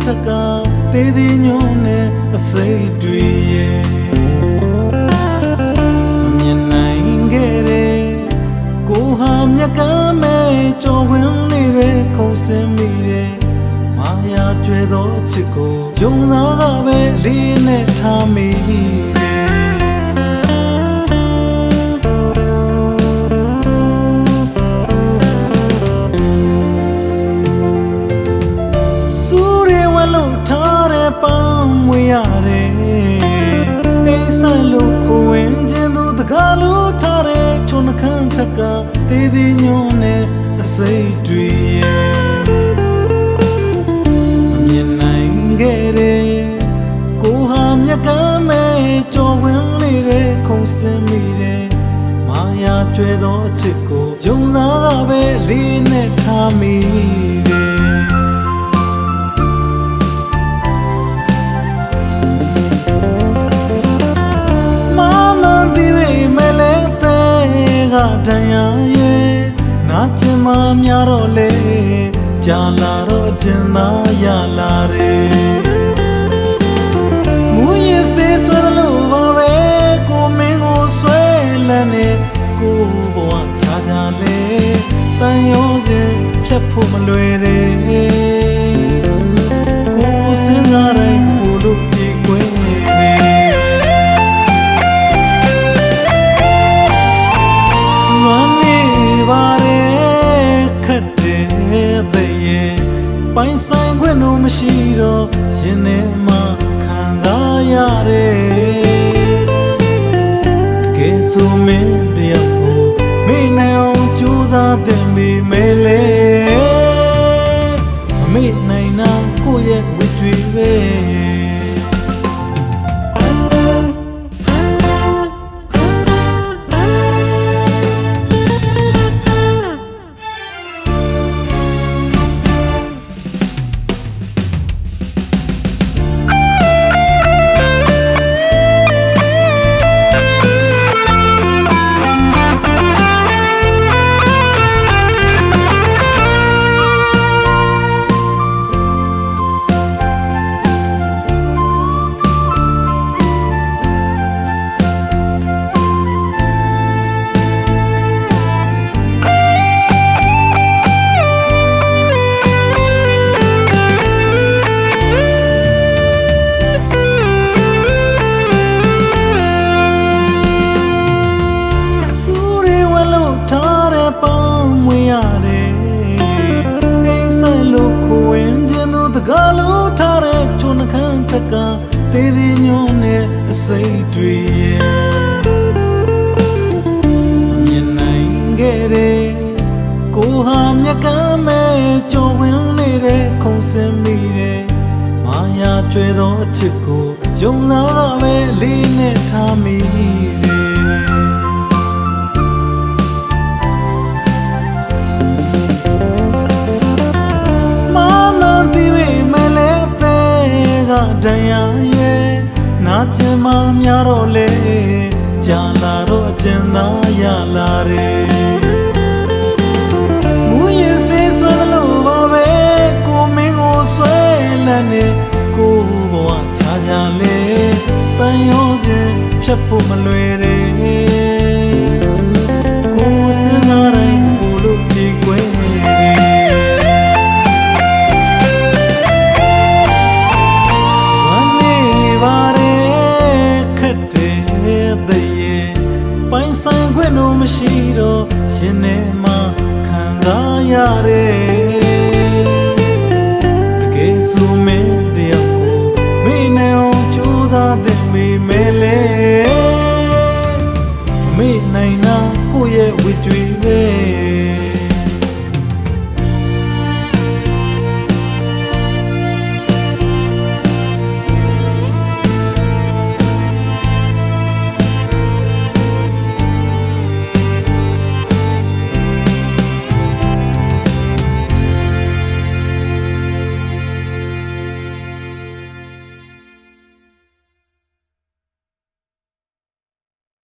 ထက်ကတေးသေးညုံနဲ့အစိတ်တွေရဲ့မမြင်နိုင်ခဲ့တဲ့ကိုဟာမြက်ကမ်းမဲ့ကြော်ဝင်နေတဲ့ခုံစင်းမိတဲ့မာယာကျွဲသောချစ်ကိုယုံသားကပဲလေးနဲ့ထားမိထားတဲ့ပန်းမွေရတယ်အိမ်ဆိုင်လို့ကိုဝင်ခြင်းသူတကားလို့ထားတဲ့ချွန်နှခမ်းထက်ကတေးသေးညွန်းနဲ့အစိတ်တွေရဲ့မမြင်နိုင်ခဲ့တဲ့ကိုဟာမြက်ကမ်းမဲ့ကြော်ဝင်နေတဲ့ခုံစင်းမိတဲ့မာယာကျွဲသောအချစ်ကိုယုံသားကပဲလေးနဲ့ထားမိတယ်တန်ရရဲ့နာကျင်မများတော့လေကြာလာတော့ကျင်သာရလာတယ်မူရစေးဆွဲလို့ပါပဲကိုမင်းကိုဆွဲလန်းနေကိုဘဝချာချာလေတန်ရောစဉ်ဖြတ်ဖို့မလွယ်တယ်ကိုစဉ်းစားတိုင်းကိုလို့ပြေကွယ်ပိုင်ဆိုင်ခွင့်တော့မရှိတော့ရင်ထဲမှာခံစားရတယ်တကယ်ဆိုမင်းတယောက်ကိုမိနိုင်အောင်ကြိုးစားသင်မိမယ်လေမမိနိုင်တာကိုယ့်ရဲ့ဝိတွေပဲထားတဲ့ပန်းမွေရတယ်အိမ်ဆိုင်လို့ကိုဝင်ခြင်းသူတကားလို့ထားတဲ့ချွန်နှခမ်းထက်ကတေးသေးညုံနဲ့အစိတ်တွေရဲ့မြင်နိုင်ခဲ့တဲ့ကိုဟာမြက်ကမ်းမဲ့ကြော်ဝင်နေတဲ့ခုံစင်းမိတဲ့မာယာကျွဲသောအချစ်ကိုယုံသားကပဲလေးနဲ့ထားမိတယ်တန်ရရဲ့နာကျင်မများတော့လေကြာလာတော့အကျဉ်းသာရလာတယ်မူရင်စေးဆွဲလို့ပါပဲကိုမင်းကိုဆွဲလန်းနေကိုဘဝချာချာလေတန်ရောစဉ်ဖြတ်ဖို့မလွယ်တယ်ကိုစဉ်းစားတိုင်းကိုလို့ပြေကွယ်ပိုင်ဆိုင်ခွင့်တော့မရှိတော့ရင်ထဲမှာခံစားရတယ်တကယ်ဆိုမင်းတယောက်ကိုမိနိုင်အောင်ကြိုးစားသင်မိမယ်လေမိနိုင်တာကိုယ့်ရဲ့ဝိတွေ